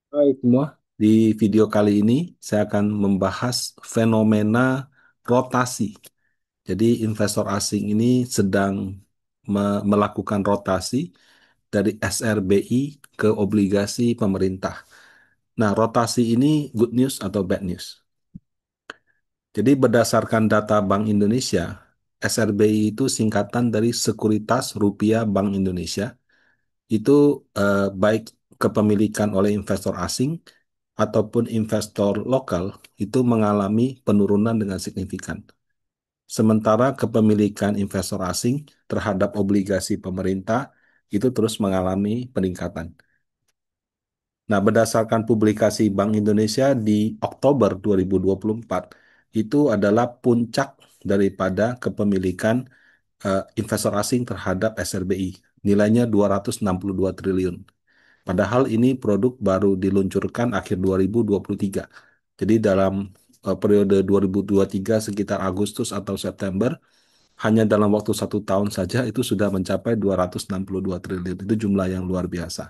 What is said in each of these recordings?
Hai semua, di video kali ini saya akan membahas fenomena rotasi. Jadi investor asing ini sedang melakukan rotasi dari SRBI ke obligasi pemerintah. Nah, rotasi ini good news atau bad news? Jadi berdasarkan data Bank Indonesia, SRBI itu singkatan dari Sekuritas Rupiah Bank Indonesia. Itu baik kepemilikan oleh investor asing ataupun investor lokal itu mengalami penurunan dengan signifikan. Sementara kepemilikan investor asing terhadap obligasi pemerintah itu terus mengalami peningkatan. Nah, berdasarkan publikasi Bank Indonesia di Oktober 2024, itu adalah puncak daripada kepemilikan investor asing terhadap SRBI. Nilainya 262 triliun. Padahal ini produk baru diluncurkan akhir 2023. Jadi dalam periode 2023 sekitar Agustus atau September, hanya dalam waktu 1 tahun saja itu sudah mencapai 262 triliun. Itu jumlah yang luar biasa.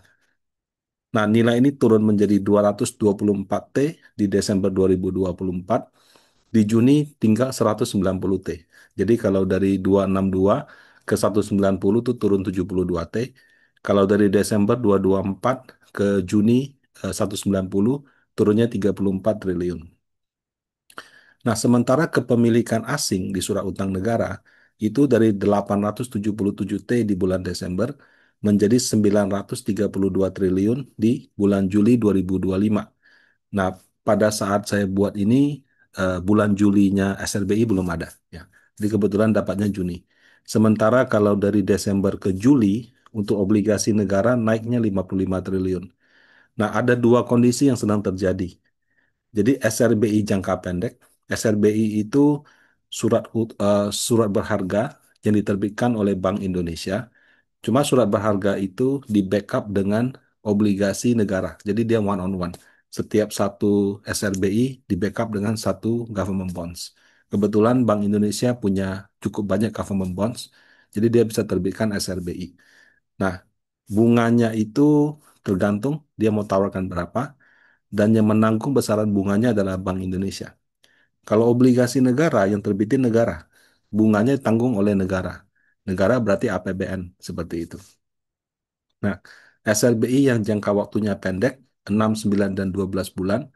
Nah, nilai ini turun menjadi 224 T di Desember 2024. Di Juni tinggal 190 T. Jadi kalau dari 262 ke 190 itu turun 72 T. Kalau dari Desember 224 ke Juni 190 turunnya 34 triliun. Nah, sementara kepemilikan asing di surat utang negara itu dari 877 T di bulan Desember menjadi 932 triliun di bulan Juli 2025. Nah, pada saat saya buat ini, bulan Julinya SRBI belum ada. Ya. Jadi kebetulan dapatnya Juni. Sementara kalau dari Desember ke Juli, untuk obligasi negara naiknya 55 triliun. Nah, ada dua kondisi yang sedang terjadi. Jadi SRBI jangka pendek, SRBI itu surat berharga yang diterbitkan oleh Bank Indonesia. Cuma surat berharga itu di backup dengan obligasi negara. Jadi dia one on one. Setiap satu SRBI di backup dengan satu government bonds. Kebetulan Bank Indonesia punya cukup banyak government bonds, jadi dia bisa terbitkan SRBI. Nah, bunganya itu tergantung dia mau tawarkan berapa, dan yang menanggung besaran bunganya adalah Bank Indonesia. Kalau obligasi negara yang terbitin negara, bunganya ditanggung oleh negara. Negara berarti APBN, seperti itu. Nah, SLBI yang jangka waktunya pendek, 6, 9, dan 12 bulan,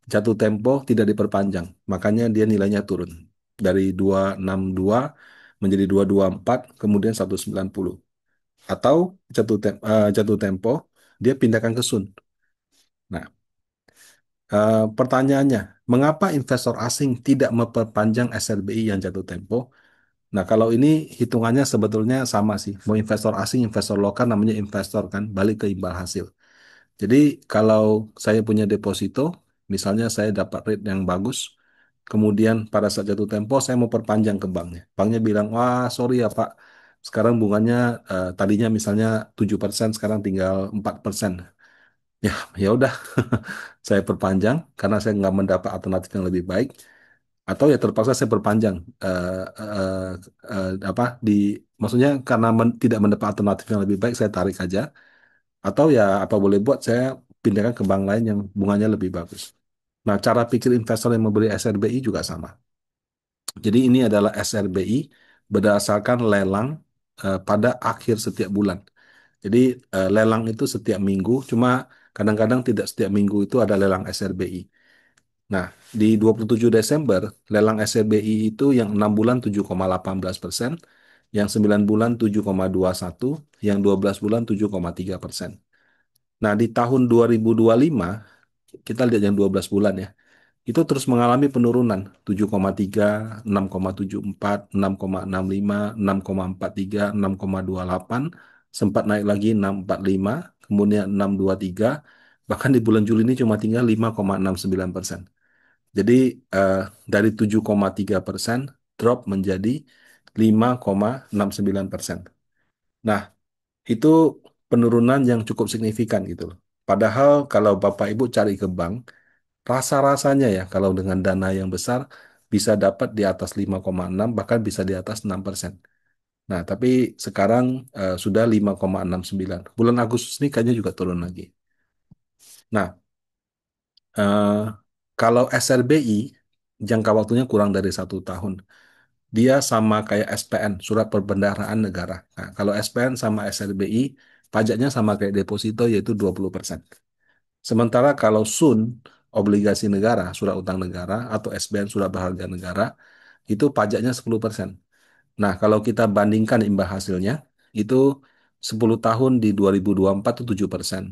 jatuh tempo tidak diperpanjang. Makanya dia nilainya turun. Dari 262 menjadi 224, kemudian 190. Atau jatuh tempo, dia pindahkan ke Sun. Nah, pertanyaannya, mengapa investor asing tidak memperpanjang SLBI yang jatuh tempo? Nah, kalau ini hitungannya sebetulnya sama sih. Mau investor asing, investor lokal namanya investor kan, balik ke imbal hasil. Jadi kalau saya punya deposito, misalnya saya dapat rate yang bagus, kemudian pada saat jatuh tempo saya mau perpanjang ke banknya. Banknya bilang, wah sorry ya Pak, sekarang bunganya tadinya misalnya 7%, sekarang tinggal 4%. Ya, ya udah, saya perpanjang karena saya nggak mendapat alternatif yang lebih baik, atau ya terpaksa saya perpanjang apa maksudnya karena tidak mendapat alternatif yang lebih baik saya tarik aja, atau ya apa boleh buat saya pindahkan ke bank lain yang bunganya lebih bagus. Nah, cara pikir investor yang membeli SRBI juga sama. Jadi ini adalah SRBI berdasarkan lelang pada akhir setiap bulan. Jadi lelang itu setiap minggu, cuma kadang-kadang tidak setiap minggu itu ada lelang SRBI. Nah, di 27 Desember, lelang SRBI itu yang 6 bulan 7,18%, yang 9 bulan 7,21, yang 12 bulan 7,3%. Nah, di tahun 2025, kita lihat yang 12 bulan ya, itu terus mengalami penurunan 7,3, 6,74, 6,65, 6,43, 6,28, sempat naik lagi 6,45, kemudian 6,23, bahkan di bulan Juli ini cuma tinggal 5,69%. Jadi dari 7,3% drop menjadi 5,69%. Nah, itu penurunan yang cukup signifikan gitu loh. Padahal kalau Bapak Ibu cari ke bank, rasa-rasanya ya kalau dengan dana yang besar bisa dapat di atas 5,6 bahkan bisa di atas 6%. Nah, tapi sekarang sudah 5,69. Bulan Agustus ini kayaknya juga turun lagi. Nah, Eh, Kalau SRBI, jangka waktunya kurang dari 1 tahun. Dia sama kayak SPN, Surat Perbendaharaan Negara. Nah, kalau SPN sama SRBI, pajaknya sama kayak deposito, yaitu 20%. Sementara kalau SUN, obligasi negara, surat utang negara, atau SBN, surat berharga negara, itu pajaknya 10%. Nah, kalau kita bandingkan imbal hasilnya, itu 10 tahun di 2024 itu 7%.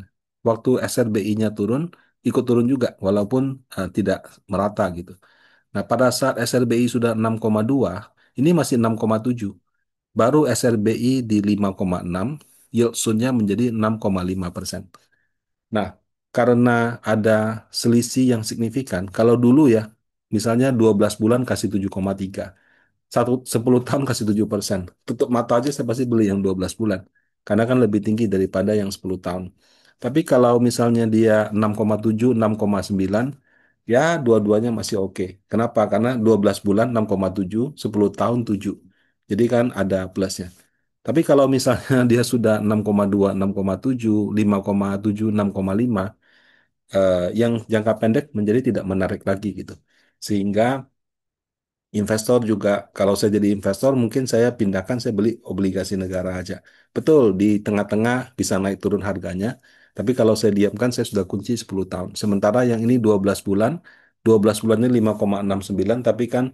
Waktu SRBI-nya turun, ikut turun juga, walaupun tidak merata gitu. Nah, pada saat SRBI sudah 6,2, ini masih 6,7. Baru SRBI di 5,6, yield Sun-nya menjadi 6,5%. Nah, karena ada selisih yang signifikan, kalau dulu ya, misalnya 12 bulan kasih 7,3, 10 tahun kasih 7%. Tutup mata aja saya pasti beli yang 12 bulan. Karena kan lebih tinggi daripada yang 10 tahun. Tapi kalau misalnya dia 6,7, 6,9, ya dua-duanya masih oke. Kenapa? Karena 12 bulan 6,7, 10 tahun 7. Jadi kan ada plusnya. Tapi kalau misalnya dia sudah 6,2, 6,7, 5,7, 6,5, yang jangka pendek menjadi tidak menarik lagi gitu. Sehingga investor juga, kalau saya jadi investor, mungkin saya pindahkan, saya beli obligasi negara aja. Betul, di tengah-tengah bisa naik turun harganya, tapi kalau saya diamkan, saya sudah kunci 10 tahun. Sementara yang ini 12 bulan, 12 bulannya 5,69, tapi kan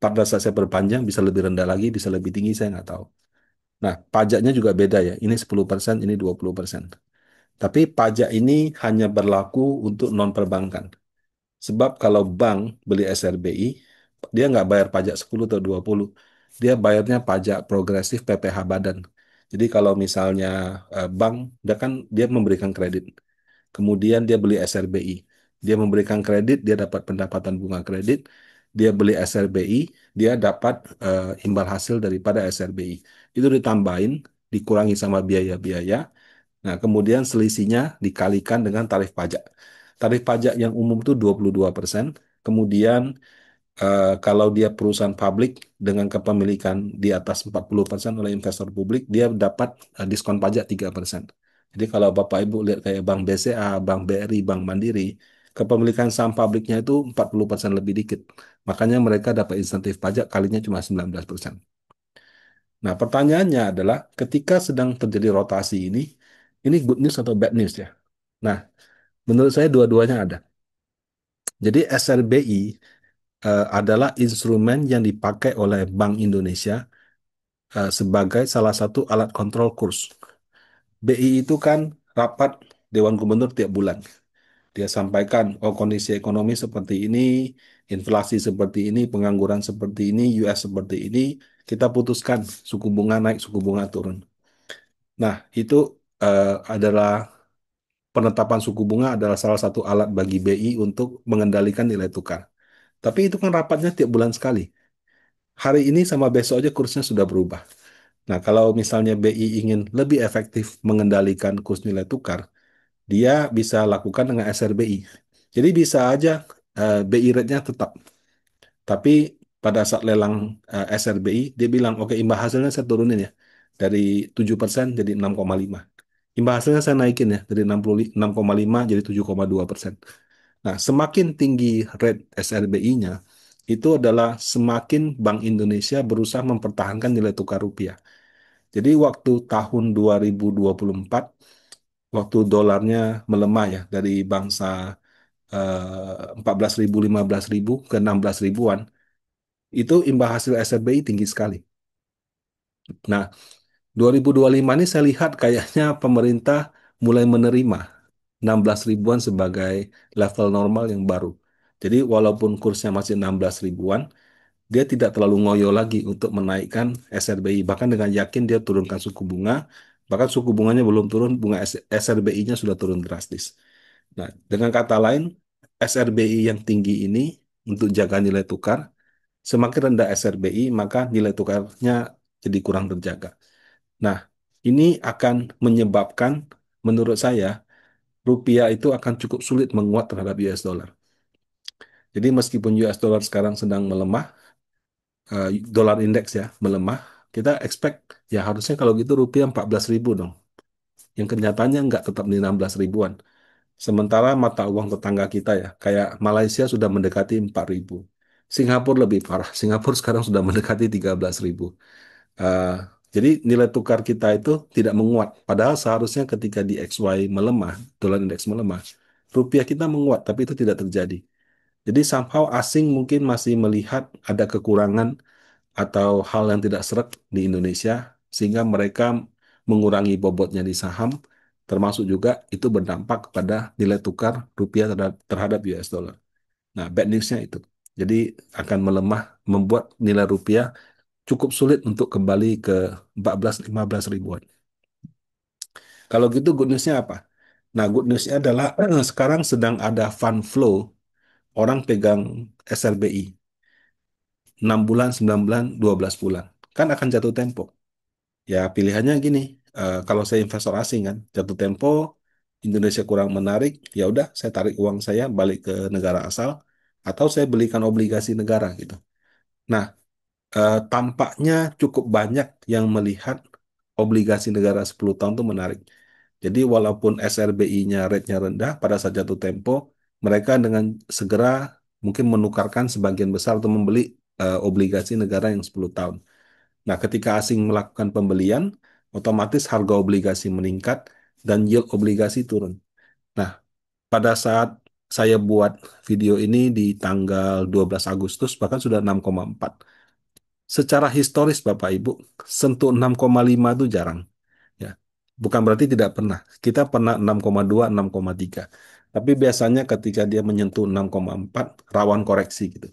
pada saat saya perpanjang bisa lebih rendah lagi, bisa lebih tinggi, saya nggak tahu. Nah, pajaknya juga beda ya, ini 10%, ini 20%. Tapi pajak ini hanya berlaku untuk non-perbankan. Sebab kalau bank beli SRBI, dia nggak bayar pajak 10 atau 20. Dia bayarnya pajak progresif PPh Badan. Jadi kalau misalnya bank, dia memberikan kredit. Kemudian dia beli SRBI. Dia memberikan kredit, dia dapat pendapatan bunga kredit. Dia beli SRBI, dia dapat imbal hasil daripada SRBI. Itu ditambahin, dikurangi sama biaya-biaya. Nah, kemudian selisihnya dikalikan dengan tarif pajak. Tarif pajak yang umum itu 22%. Kemudian kalau dia perusahaan publik dengan kepemilikan di atas 40% oleh investor publik, dia dapat diskon pajak 3%. Jadi kalau Bapak Ibu lihat kayak Bank BCA, Bank BRI, Bank Mandiri, kepemilikan saham publiknya itu 40% lebih dikit. Makanya mereka dapat insentif pajak kalinya cuma 19%. Nah, pertanyaannya adalah ketika sedang terjadi rotasi ini good news atau bad news ya? Nah, menurut saya dua-duanya ada. Jadi SRBI adalah instrumen yang dipakai oleh Bank Indonesia sebagai salah satu alat kontrol kurs. BI itu kan rapat Dewan Gubernur tiap bulan. Dia sampaikan, oh kondisi ekonomi seperti ini, inflasi seperti ini, pengangguran seperti ini, US seperti ini, kita putuskan suku bunga naik, suku bunga turun. Nah, itu adalah penetapan suku bunga adalah salah satu alat bagi BI untuk mengendalikan nilai tukar. Tapi itu kan rapatnya tiap bulan sekali. Hari ini sama besok aja kursnya sudah berubah. Nah, kalau misalnya BI ingin lebih efektif mengendalikan kurs nilai tukar, dia bisa lakukan dengan SRBI. Jadi bisa aja BI rate-nya tetap. Tapi pada saat lelang SRBI, dia bilang, oke imbal hasilnya saya turunin ya. Dari 7% jadi 6,5. Imbal hasilnya saya naikin ya, dari 6,5 jadi 7,2%. Nah, semakin tinggi rate SRBI-nya, itu adalah semakin Bank Indonesia berusaha mempertahankan nilai tukar rupiah. Jadi waktu tahun 2024, waktu dolarnya melemah ya dari bangsa 14.000, 15.000 ke 16 ribuan, itu imbal hasil SRBI tinggi sekali. Nah, 2025 ini saya lihat kayaknya pemerintah mulai menerima 16 ribuan sebagai level normal yang baru. Jadi walaupun kursnya masih 16 ribuan, dia tidak terlalu ngoyo lagi untuk menaikkan SRBI. Bahkan dengan yakin dia turunkan suku bunga, bahkan suku bunganya belum turun, bunga SRBI-nya sudah turun drastis. Nah, dengan kata lain, SRBI yang tinggi ini untuk jaga nilai tukar, semakin rendah SRBI, maka nilai tukarnya jadi kurang terjaga. Nah, ini akan menyebabkan, menurut saya, rupiah itu akan cukup sulit menguat terhadap US dollar. Jadi meskipun US dollar sekarang sedang melemah, dolar indeks ya melemah, kita expect ya harusnya kalau gitu rupiah 14 ribu dong. Yang kenyataannya nggak, tetap di 16 ribuan. Sementara mata uang tetangga kita ya, kayak Malaysia sudah mendekati 4.000. Singapura lebih parah. Singapura sekarang sudah mendekati 13.000. Eh, jadi nilai tukar kita itu tidak menguat. Padahal seharusnya ketika di XY melemah, dolar indeks melemah, rupiah kita menguat, tapi itu tidak terjadi. Jadi somehow asing mungkin masih melihat ada kekurangan atau hal yang tidak seret di Indonesia, sehingga mereka mengurangi bobotnya di saham, termasuk juga itu berdampak kepada nilai tukar rupiah terhadap US dollar. Nah, bad newsnya itu. Jadi akan melemah, membuat nilai rupiah cukup sulit untuk kembali ke 14-15 ribuan. Kalau gitu good newsnya apa? Nah, good newsnya adalah sekarang sedang ada fund flow orang pegang SLBI 6 bulan, 9 bulan, 12 bulan. Kan akan jatuh tempo. Ya pilihannya gini, kalau saya investor asing kan, jatuh tempo, Indonesia kurang menarik, ya udah saya tarik uang saya balik ke negara asal, atau saya belikan obligasi negara gitu. Nah, tampaknya cukup banyak yang melihat obligasi negara 10 tahun itu menarik. Jadi walaupun SRBI-nya rate-nya rendah pada saat jatuh tempo, mereka dengan segera mungkin menukarkan sebagian besar untuk membeli obligasi negara yang 10 tahun. Nah, ketika asing melakukan pembelian, otomatis harga obligasi meningkat dan yield obligasi turun. Nah, pada saat saya buat video ini di tanggal 12 Agustus, bahkan sudah 6,4. Secara historis, Bapak Ibu, sentuh 6,5 itu jarang. Ya. Bukan berarti tidak pernah. Kita pernah 6,2, 6,3. Tapi biasanya ketika dia menyentuh 6,4, rawan koreksi gitu.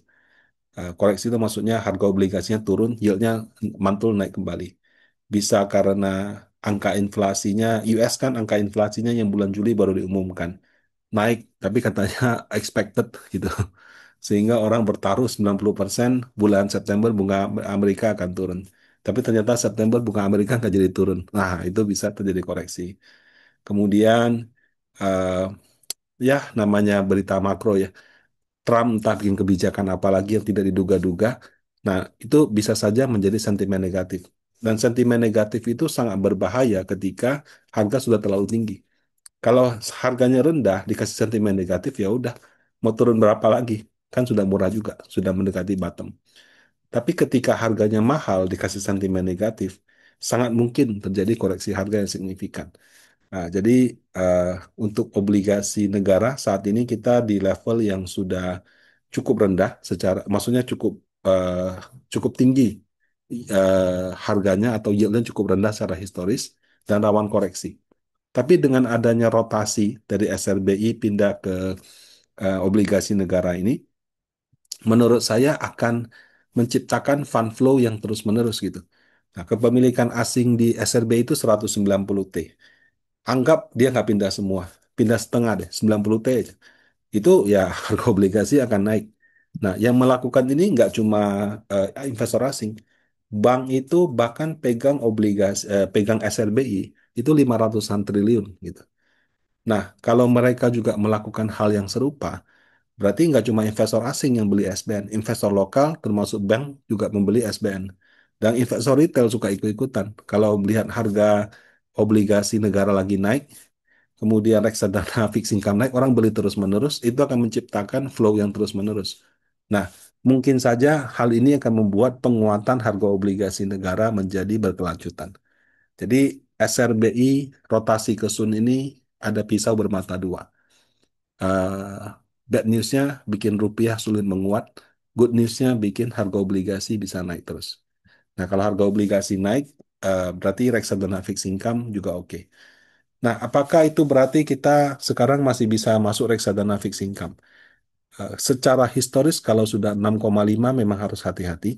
Koreksi itu maksudnya harga obligasinya turun, yieldnya mantul naik kembali. Bisa karena angka inflasinya, US kan angka inflasinya yang bulan Juli baru diumumkan. Naik, tapi katanya expected gitu. Sehingga orang bertaruh 90% bulan September bunga Amerika akan turun. Tapi ternyata September bunga Amerika nggak jadi turun. Nah, itu bisa terjadi koreksi. Kemudian, eh, ya namanya berita makro ya. Trump entah bikin kebijakan apa lagi yang tidak diduga-duga. Nah, itu bisa saja menjadi sentimen negatif. Dan sentimen negatif itu sangat berbahaya ketika harga sudah terlalu tinggi. Kalau harganya rendah, dikasih sentimen negatif, ya udah, mau turun berapa lagi? Kan sudah murah juga, sudah mendekati bottom. Tapi ketika harganya mahal, dikasih sentimen negatif, sangat mungkin terjadi koreksi harga yang signifikan. Nah, jadi eh, untuk obligasi negara saat ini kita di level yang sudah cukup rendah secara, maksudnya eh, cukup tinggi harganya atau yieldnya cukup rendah secara historis dan rawan koreksi. Tapi dengan adanya rotasi dari SRBI pindah ke obligasi negara ini, menurut saya akan menciptakan fund flow yang terus-menerus gitu. Nah, kepemilikan asing di SRBI itu 190 T. Anggap dia nggak pindah semua, pindah setengah deh, 90 T aja. Itu ya harga obligasi akan naik. Nah, yang melakukan ini nggak cuma investor asing. Bank itu bahkan pegang obligasi, pegang SRBI itu 500-an triliun gitu. Nah, kalau mereka juga melakukan hal yang serupa, berarti nggak cuma investor asing yang beli SBN, investor lokal termasuk bank juga membeli SBN. Dan investor retail suka ikut-ikutan. Kalau melihat harga obligasi negara lagi naik, kemudian reksadana fixed income naik, orang beli terus-menerus, itu akan menciptakan flow yang terus-menerus. Nah, mungkin saja hal ini akan membuat penguatan harga obligasi negara menjadi berkelanjutan. Jadi SRBI rotasi ke Sun ini ada pisau bermata dua. Eh, Bad newsnya bikin rupiah sulit menguat, good newsnya bikin harga obligasi bisa naik terus. Nah, kalau harga obligasi naik, berarti reksadana fixed income juga oke. Nah, apakah itu berarti kita sekarang masih bisa masuk reksadana fixed income? Secara historis kalau sudah 6,5 memang harus hati-hati.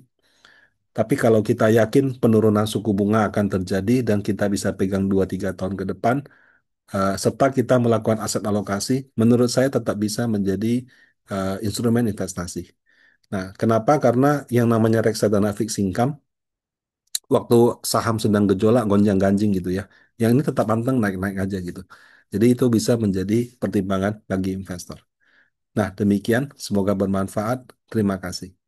Tapi kalau kita yakin penurunan suku bunga akan terjadi dan kita bisa pegang 2-3 tahun ke depan, serta kita melakukan aset alokasi, menurut saya tetap bisa menjadi instrumen investasi. Nah, kenapa? Karena yang namanya reksadana fixed income, waktu saham sedang gejolak, gonjang-ganjing gitu ya, yang ini tetap pantang naik-naik aja gitu. Jadi itu bisa menjadi pertimbangan bagi investor. Nah, demikian. Semoga bermanfaat. Terima kasih.